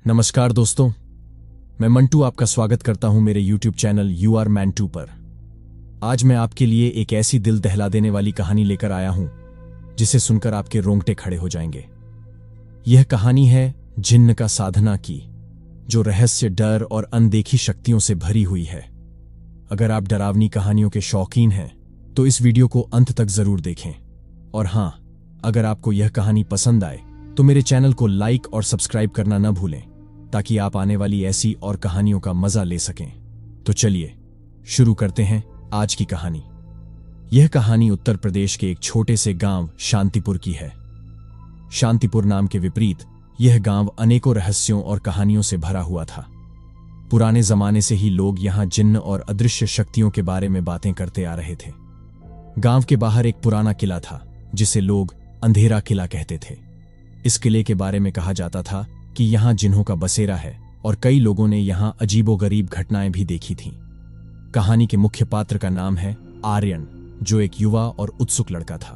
नमस्कार दोस्तों, मैं मंटू आपका स्वागत करता हूं मेरे YouTube चैनल यू आर मैंटू पर। आज मैं आपके लिए एक ऐसी दिल दहला देने वाली कहानी लेकर आया हूं जिसे सुनकर आपके रोंगटे खड़े हो जाएंगे। यह कहानी है जिन्न का साधना की, जो रहस्य, डर और अनदेखी शक्तियों से भरी हुई है। अगर आप डरावनी कहानियों के शौकीन हैं तो इस वीडियो को अंत तक जरूर देखें। और हां, अगर आपको यह कहानी पसंद आए तो मेरे चैनल को लाइक और सब्सक्राइब करना न भूलें, ताकि आप आने वाली ऐसी और कहानियों का मजा ले सकें। तो चलिए शुरू करते हैं आज की कहानी। यह कहानी उत्तर प्रदेश के एक छोटे से गांव शांतिपुर की है। शांतिपुर नाम के विपरीत यह गांव अनेकों रहस्यों और कहानियों से भरा हुआ था। पुराने जमाने से ही लोग यहां जिन्न और अदृश्य शक्तियों के बारे में बातें करते आ रहे थे। गांव के बाहर एक पुराना किला था जिसे लोग अंधेरा किला कहते थे। इस किले के बारे में कहा जाता था कि यहां जिन्हों का बसेरा है और कई लोगों ने यहां अजीबोगरीब घटनाएं भी देखी थीं। कहानी के मुख्य पात्र का नाम है आर्यन, जो एक युवा और उत्सुक लड़का था।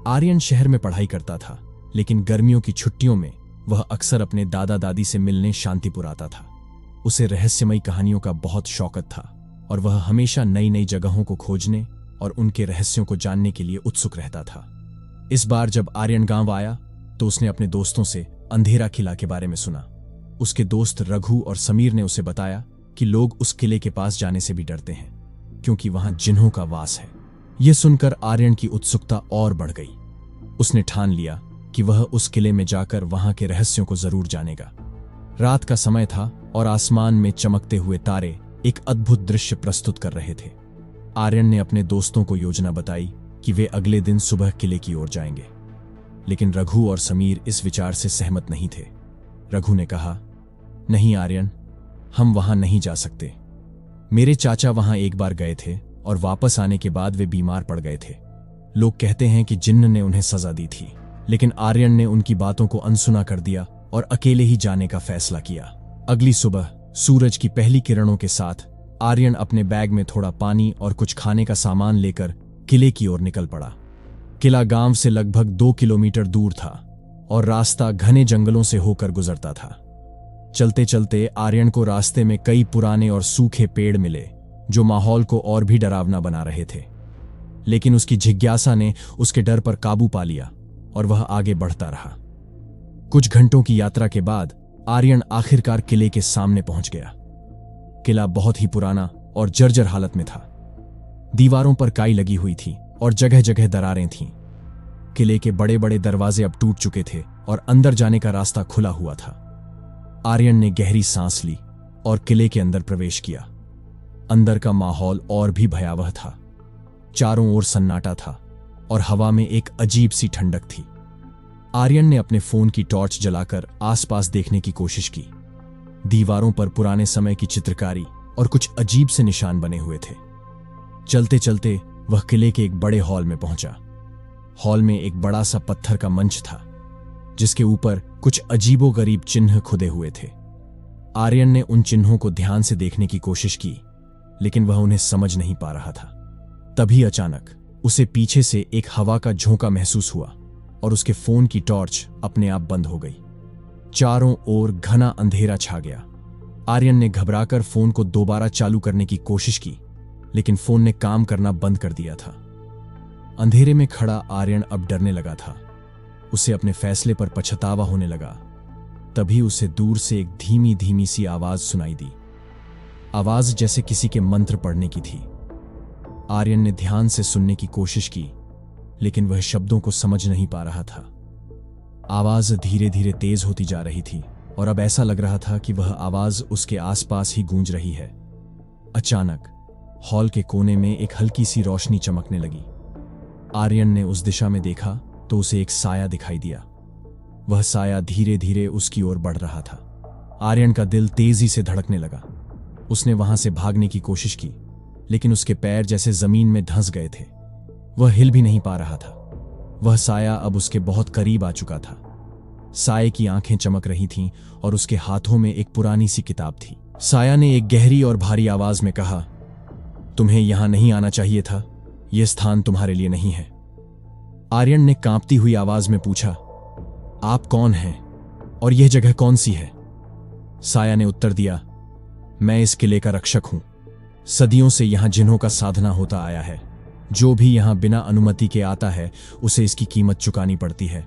आर्यन शहर में पढ़ाई करता था, लेकिन गर्मियों की छुट्टियों में वह अक्सर अपने दादा दादी से मिलने शांतिपुर आता था। उसे रहस्यमयी कहानियों का बहुत शौकत था और वह हमेशा नई नई जगहों को खोजने और उनके रहस्यों को जानने के लिए उत्सुक रहता था। इस बार जब आर्यन गांव आया तो उसने अपने दोस्तों से अंधेरा किला के बारे में सुना। उसके दोस्त रघु और समीर ने उसे बताया कि लोग उस किले के पास जाने से भी डरते हैं, क्योंकि वहां जिन्हों का वास है। यह सुनकर आर्यन की उत्सुकता और बढ़ गई। उसने ठान लिया कि वह उस किले में जाकर वहां के रहस्यों को जरूर जानेगा। रात का समय था और आसमान में चमकते हुए तारे एक अद्भुत दृश्य प्रस्तुत कर रहे थे। आर्यन ने अपने दोस्तों को योजना बताई कि वे अगले दिन सुबह किले की ओर जाएंगे, लेकिन रघु और समीर इस विचार से सहमत नहीं थे। रघु ने कहा, नहीं आर्यन, हम वहां नहीं जा सकते। मेरे चाचा वहां एक बार गए थे और वापस आने के बाद वे बीमार पड़ गए थे। लोग कहते हैं कि जिन्न ने उन्हें सजा दी थी, लेकिन आर्यन ने उनकी बातों को अनसुना कर दिया और अकेले ही जाने का फैसला किया। अगली सुबह सूरज की पहली किरणों के साथ आर्यन अपने बैग में थोड़ा पानी और कुछ खाने का सामान लेकर किले की ओर निकल पड़ा। किला गांव से लगभग 2 किलोमीटर दूर था और रास्ता घने जंगलों से होकर गुजरता था। चलते चलते आर्यन को रास्ते में कई पुराने और सूखे पेड़ मिले, जो माहौल को और भी डरावना बना रहे थे। लेकिन उसकी जिज्ञासा ने उसके डर पर काबू पा लिया और वह आगे बढ़ता रहा। कुछ घंटों की यात्रा के बाद आर्यन आखिरकार किले के सामने पहुंच गया। किला बहुत ही पुराना और जर्जर हालत में था। दीवारों पर काई लगी हुई थी और जगह जगह दरारें थीं। किले के बड़े बड़े दरवाजे अब टूट चुके थे और अंदर जाने का रास्ता खुला हुआ था। आर्यन ने गहरी सांस ली और किले के अंदर प्रवेश किया। अंदर का माहौल और भी भयावह था। चारों ओर सन्नाटा था और हवा में एक अजीब सी ठंडक थी। आर्यन ने अपने फोन की टॉर्च जलाकर आसपास देखने की कोशिश की। दीवारों पर पुराने समय की चित्रकारी और कुछ अजीब से निशान बने हुए थे। चलते चलते वह किले के एक बड़े हॉल में पहुंचा। हॉल में एक बड़ा सा पत्थर का मंच था, जिसके ऊपर कुछ अजीबोगरीब चिन्ह खुदे हुए थे। आर्यन ने उन चिन्हों को ध्यान से देखने की कोशिश की, लेकिन वह उन्हें समझ नहीं पा रहा था। तभी अचानक उसे पीछे से एक हवा का झोंका महसूस हुआ और उसके फोन की टॉर्च अपने आप बंद हो गई। चारों ओर घना अंधेरा छा गया। आर्यन ने घबराकर फोन को दोबारा चालू करने की कोशिश की, लेकिन फोन ने काम करना बंद कर दिया था। अंधेरे में खड़ा आर्यन अब डरने लगा था। उसे अपने फैसले पर पछतावा होने लगा। तभी उसे दूर से एक धीमी धीमी सी आवाज सुनाई दी। आवाज जैसे किसी के मंत्र पढ़ने की थी। आर्यन ने ध्यान से सुनने की कोशिश की, लेकिन वह शब्दों को समझ नहीं पा रहा था। आवाज धीरे धीरे तेज होती जा रही थी और अब ऐसा लग रहा था कि वह आवाज उसके आसपास ही गूंज रही है। अचानक हॉल के कोने में एक हल्की सी रोशनी चमकने लगी। आर्यन ने उस दिशा में देखा तो उसे एक साया दिखाई दिया। वह साया धीरे धीरे उसकी ओर बढ़ रहा था। आर्यन का दिल तेजी से धड़कने लगा। उसने वहां से भागने की कोशिश की, लेकिन उसके पैर जैसे जमीन में धंस गए थे। वह हिल भी नहीं पा रहा था। वह साया अब उसके बहुत करीब आ चुका था। साये की आंखें चमक रही थीं और उसके हाथों में एक पुरानी सी किताब थी। साया ने एक गहरी और भारी आवाज में कहा, तुम्हें यहां नहीं आना चाहिए था। यह स्थान तुम्हारे लिए नहीं है। आर्यन ने कांपती हुई आवाज में पूछा, आप कौन हैं और यह जगह कौन सी है? साया ने उत्तर दिया, मैं इस किले का रक्षक हूं। सदियों से यहां जिन्हों का साधना होता आया है। जो भी यहां बिना अनुमति के आता है उसे इसकी कीमत चुकानी पड़ती है।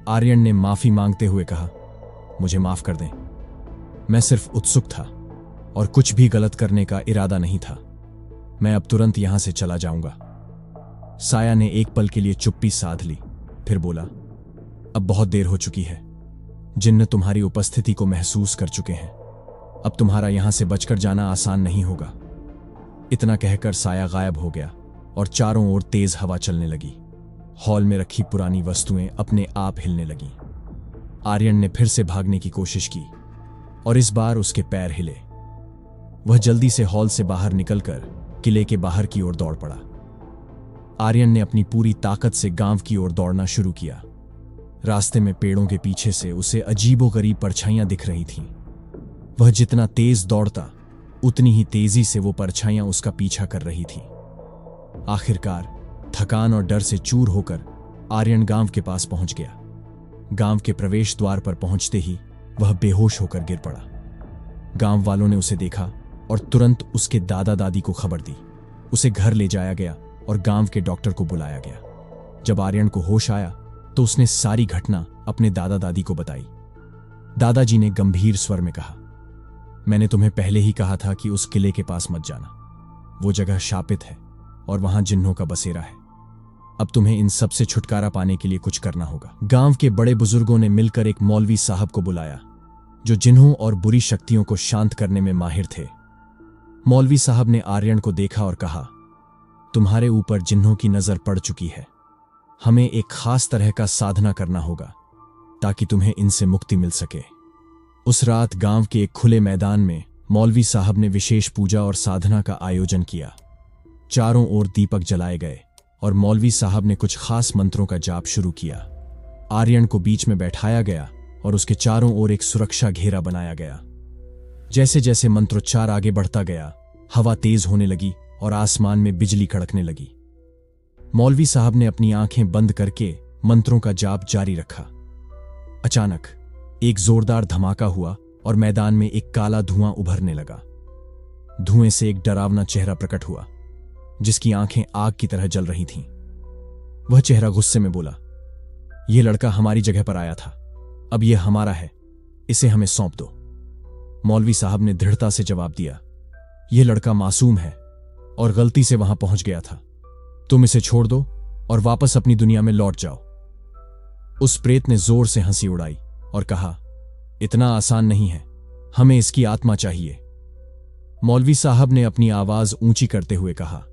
आर्यन ने माफी मांगते हुए कहा, मुझे माफ कर दें। मैं सिर्फ उत्सुक था और कुछ भी गलत करने का इरादा नहीं था। मैं अब तुरंत यहां से चला जाऊंगा। साया ने एक पल के लिए चुप्पी साध ली, फिर बोला, अब बहुत देर हो चुकी है। जिन्न तुम्हारी उपस्थिति को महसूस कर चुके हैं। अब तुम्हारा यहां से बचकर जाना आसान नहीं होगा। इतना कहकर साया गायब हो गया और चारों ओर तेज हवा चलने लगी। हॉल में रखी पुरानी वस्तुएं अपने आप हिलने लगीं। आर्यन ने फिर से भागने की कोशिश की और इस बार उसके पैर हिले। वह जल्दी से हॉल से बाहर निकलकर किले के बाहर की ओर दौड़ पड़ा। आर्यन ने अपनी पूरी ताकत से गांव की ओर दौड़ना शुरू किया। रास्ते में पेड़ों के पीछे से उसे अजीबोगरीब परछाइयां दिख रही थीं। वह जितना तेज दौड़ता उतनी ही तेजी से वो परछाइयां उसका पीछा कर रही थीं। आखिरकार थकान और डर से चूर होकर आर्यन गांव के पास पहुंच गया। गांव के प्रवेश द्वार पर पहुंचते ही वह बेहोश होकर गिर पड़ा। गांव वालों ने उसे देखा और तुरंत उसके दादा दादी को खबर दी। उसे घर ले जाया गया और गांव के डॉक्टर को बुलाया गया। जब आर्यन को होश आया तो उसने सारी घटना अपने दादा दादी को बताई। दादाजी ने गंभीर स्वर में कहा, मैंने तुम्हें पहले ही कहा था कि उस किले के पास मत जाना। वो जगह शापित है और वहां जिन्हों का बसेरा है। अब तुम्हें इन सब से छुटकारा पाने के लिए कुछ करना होगा। गांव के बड़े बुजुर्गों ने मिलकर एक मौलवी साहब को बुलाया जो जिन्हों और बुरी शक्तियों को शांत करने में माहिर थे। मौलवी साहब ने आर्यन को देखा और कहा, तुम्हारे ऊपर जिन्हों की नजर पड़ चुकी है। हमें एक खास तरह का साधना करना होगा ताकि तुम्हें इनसे मुक्ति मिल सके। उस रात गांव के एक खुले मैदान में मौलवी साहब ने विशेष पूजा और साधना का आयोजन किया। चारों ओर दीपक जलाए गए और मौलवी साहब ने कुछ खास मंत्रों का जाप शुरू किया। आर्यन को बीच में बैठाया गया और उसके चारों ओर एक सुरक्षा घेरा बनाया गया। जैसे जैसे मंत्रोच्चार आगे बढ़ता गया, हवा तेज होने लगी और आसमान में बिजली कड़कने लगी। मौलवी साहब ने अपनी आंखें बंद करके मंत्रों का जाप जारी रखा। अचानक एक जोरदार धमाका हुआ और मैदान में एक काला धुआं उभरने लगा। धुएं से एक डरावना चेहरा प्रकट हुआ जिसकी आंखें आग की तरह जल रही थीं। वह चेहरा गुस्से में बोला, यह लड़का हमारी जगह पर आया था, अब यह हमारा है, इसे हमें सौंप दो। मौलवी साहब ने दृढ़ता से जवाब दिया, यह लड़का मासूम है और गलती से वहां पहुंच गया था। तुम इसे छोड़ दो और वापस अपनी दुनिया में लौट जाओ। उस प्रेत ने जोर से हंसी उड़ाई और कहा, इतना आसान नहीं है, हमें इसकी आत्मा चाहिए। मौलवी साहब ने अपनी आवाज ऊंची करते हुए कहा,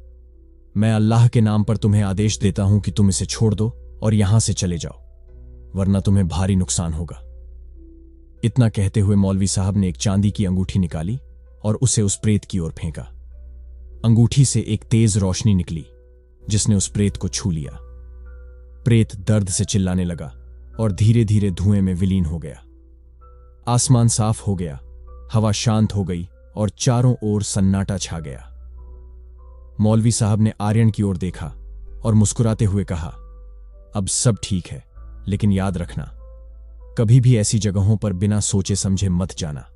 मैं अल्लाह के नाम पर तुम्हें आदेश देता हूं कि तुम इसे छोड़ दो और यहां से चले जाओ, वरना तुम्हें भारी नुकसान होगा। इतना कहते हुए मौलवी साहब ने एक चांदी की अंगूठी निकाली और उसे उस प्रेत की ओर फेंका। अंगूठी से एक तेज रोशनी निकली जिसने उस प्रेत को छू लिया। प्रेत दर्द से चिल्लाने लगा और धीरे धीरे धुएं में विलीन हो गया। आसमान साफ हो गया, हवा शांत हो गई और चारों ओर सन्नाटा छा गया। मौलवी साहब ने आर्यन की ओर देखा और मुस्कुराते हुए कहा, अब सब ठीक है, लेकिन याद रखना, कभी भी ऐसी जगहों पर बिना सोचे समझे मत जाना।